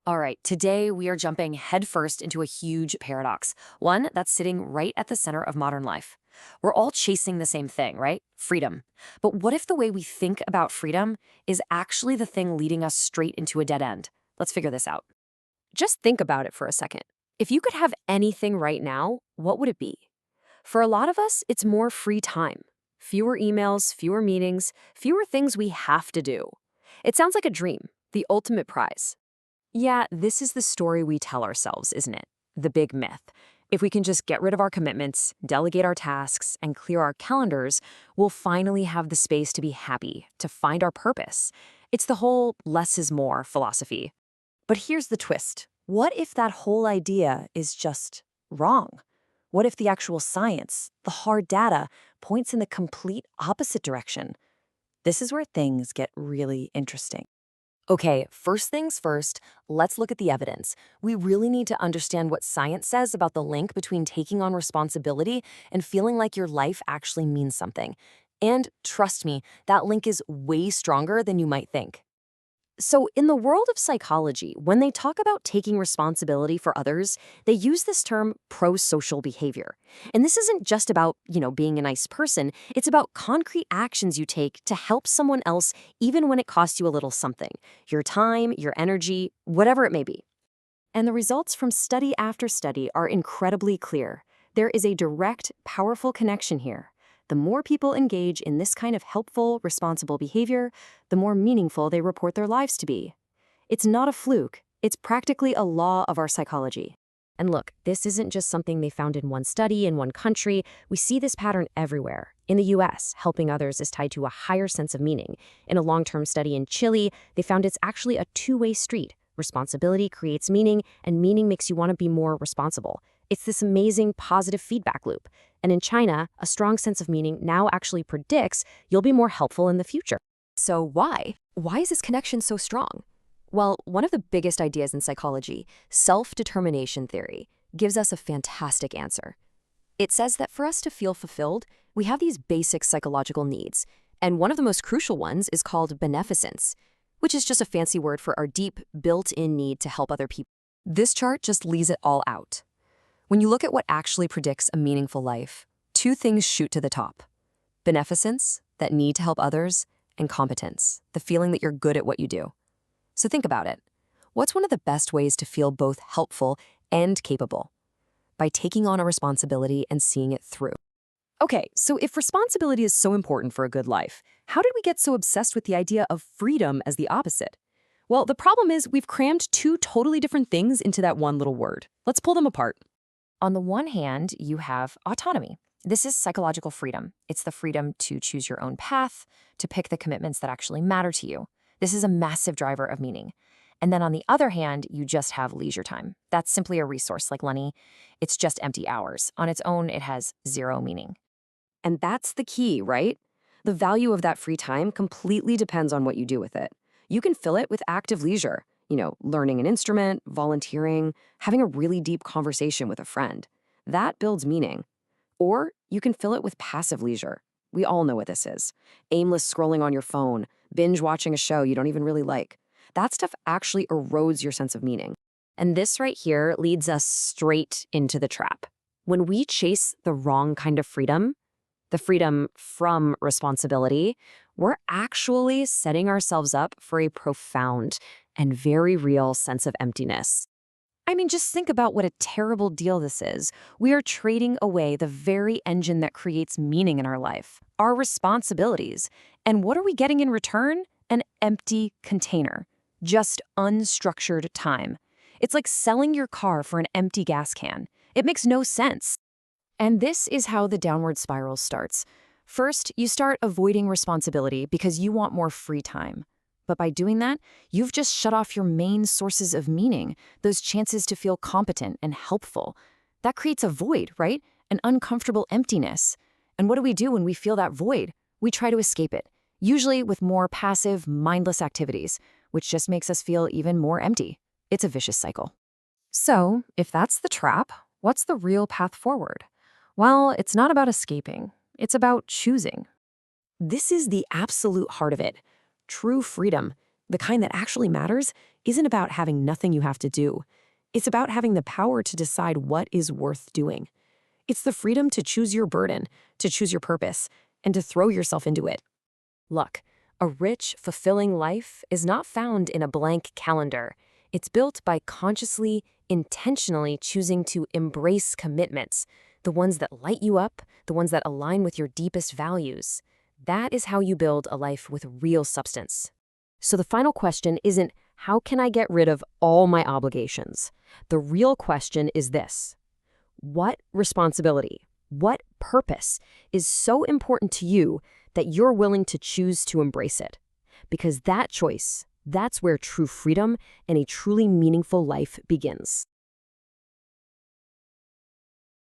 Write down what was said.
All right, today we are jumping headfirst into a huge paradox, one that's sitting right at the center of modern life. We're all chasing the same thing, right? Freedom. But what if the way we think about freedom is actually the thing leading us straight into a dead end? Let's figure this out. Just think about it for a second. If you could have anything right now, what would it be? For a lot of us, it's more free time. Fewer emails, fewer meetings, fewer things we have to do. It sounds like a dream, the ultimate prize. Yeah, this is the story we tell ourselves, isn't it? The big myth. If we can just get rid of our commitments, delegate our tasks, and clear our calendars, we'll finally have the space to be happy, to find our purpose. It's the whole less is more philosophy. But here's the twist. What if that whole idea is just wrong? What if the actual science, the hard data, points in the complete opposite direction? This is where things get really interesting. Okay, first things first, let's look at the evidence. We really need to understand what science says about the link between taking on responsibility and feeling like your life actually means something. And trust me, that link is way stronger than you might think. So in the world of psychology, when they talk about taking responsibility for others, they use this term pro-social behavior. And this isn't just about, being a nice person. It's about concrete actions you take to help someone else even when it costs you a little something. Your time, your energy, whatever it may be. And the results from study after study are incredibly clear. There is a direct, powerful connection here. The more people engage in this kind of helpful, responsible behavior, the more meaningful they report their lives to be. It's not a fluke. It's practically a law of our psychology. And look, this isn't just something they found in one study in one country. We see this pattern everywhere. In the US, helping others is tied to a higher sense of meaning. In a long-term study in Chile, they found it's actually a two-way street. Responsibility creates meaning, and meaning makes you want to be more responsible. It's this amazing positive feedback loop. And in China, a strong sense of meaning now actually predicts you'll be more helpful in the future. So why? Why is this connection so strong? Well, one of the biggest ideas in psychology, self-determination theory, gives us a fantastic answer. It says that for us to feel fulfilled, we have these basic psychological needs. And one of the most crucial ones is called beneficence, which is just a fancy word for our deep, built-in need to help other people. This chart just lays it all out. When you look at what actually predicts a meaningful life, two things shoot to the top. Beneficence, that need to help others, and competence, the feeling that you're good at what you do. So think about it. What's one of the best ways to feel both helpful and capable? By taking on a responsibility and seeing it through. Okay, so if responsibility is so important for a good life, how did we get so obsessed with the idea of freedom as the opposite? Well, the problem is we've crammed two totally different things into that one little word. Let's pull them apart. On the one hand, you have autonomy. This is psychological freedom. It's the freedom to choose your own path, to pick the commitments that actually matter to you. This is a massive driver of meaning. And then on the other hand, you just have leisure time. That's simply a resource like money. It's just empty hours. On its own, it has zero meaning. And that's the key, right? The value of that free time completely depends on what you do with it. You can fill it with active leisure. Learning an instrument, volunteering, having a really deep conversation with a friend. That builds meaning. Or you can fill it with passive leisure. We all know what this is. Aimless scrolling on your phone, binge watching a show you don't even really like. That stuff actually erodes your sense of meaning. And this right here leads us straight into the trap. When we chase the wrong kind of freedom, the freedom from responsibility, we're actually setting ourselves up for a profound and very real sense of emptiness. I mean, just think about what a terrible deal this is. We are trading away the very engine that creates meaning in our life, our responsibilities. And what are we getting in return? An empty container, just unstructured time. It's like selling your car for an empty gas can. It makes no sense. And this is how the downward spiral starts. First, you start avoiding responsibility because you want more free time. But by doing that, you've just shut off your main sources of meaning, those chances to feel competent and helpful. That creates a void, right? An uncomfortable emptiness. And what do we do when we feel that void? We try to escape it, usually with more passive, mindless activities, which just makes us feel even more empty. It's a vicious cycle. So, if that's the trap, what's the real path forward? Well, it's not about escaping. It's about choosing. This is the absolute heart of it. True freedom. the kind that actually matters, isn't about having nothing you have to do. It's about having the power to decide what is worth doing. It's the freedom to choose your burden, to choose your purpose, and to throw yourself into it. Look, a rich, fulfilling life is not found in a blank calendar. It's built by consciously, intentionally choosing to embrace commitments, the ones that light you up, the ones that align with your deepest values. That is how you build a life with real substance. So the final question isn't, how can I get rid of all my obligations? The real question is this: what responsibility, what purpose is so important to you that you're willing to choose to embrace it? Because that choice, that's where true freedom and a truly meaningful life begins.